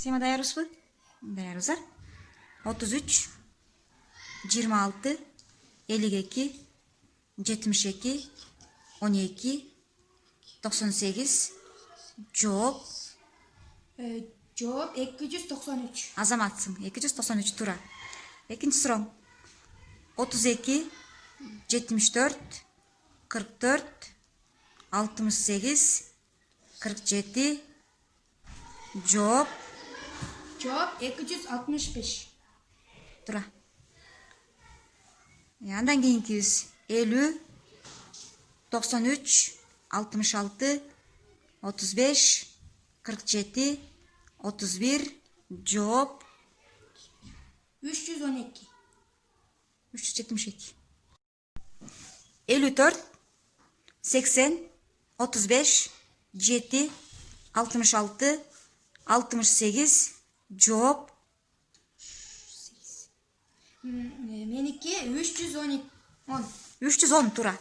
Сема даярбызбы? Даярбыздар. 33, 26, 52, 72, 12, 98, жооп. Жооп 293. Азаматсың. 293 тура. Экинчи суроо. 32, 74, 44, 68, 47, жооп. Жооп 265. Тура. Андан кийинкибиз 50, 93, 66, 35, 47, 31, жооп. 312. 372. 54, 80, 35, 7, 66, 68, жооп. Меники 312. 310 тура.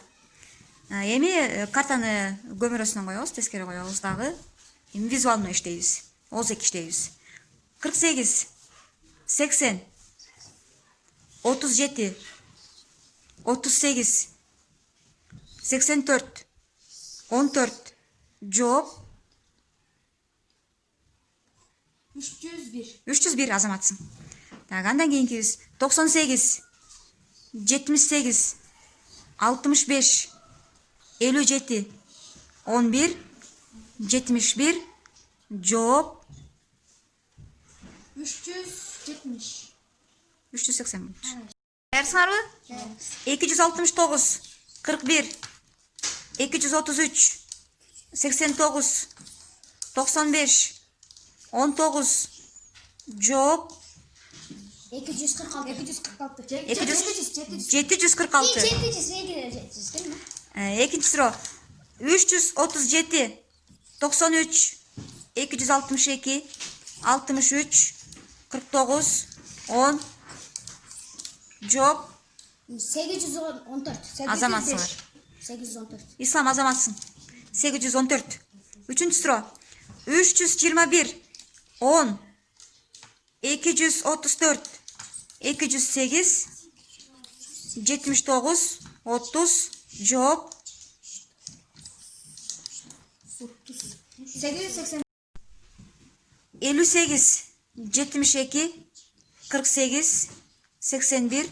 Эми картаны көмөрөсүнөн коебуз, тескери коебуз дагы. Эми визуалный иштейбиз. Озек иштейбиз. 48, 80, 37, 38, 84, 14, жооп. 301. 301 азаматсың. Так, андан кийинкибиз 98, 78, 65, 57, 11, 71, жооп. 370. 380. Даярсыңарбы? 269, 41, 233, 89, 95, 19, жооп. 246. 746. Экинчи суроо. 337, 93, 262, 63, 49, 10, жооп. 814. Азаматсыңар. 814. Ислам азаматсың. 814. Үчүнчү суроо. 321, 10, 234, 208, 79, 30, жооп. 880. 58, 72, 48, 81,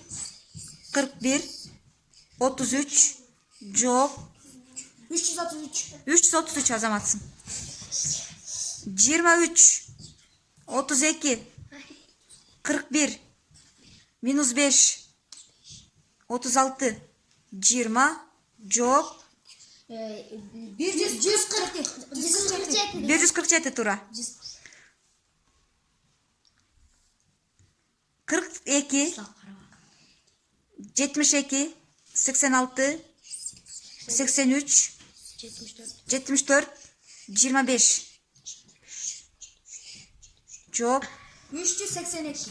41, 33, жооп. 333. 333 азаматсың. 23, 32, 41, минус 5, 36, 20, жооп. 147 тура. 42, 72, 86, 83, 74, 25. Жооп. 382.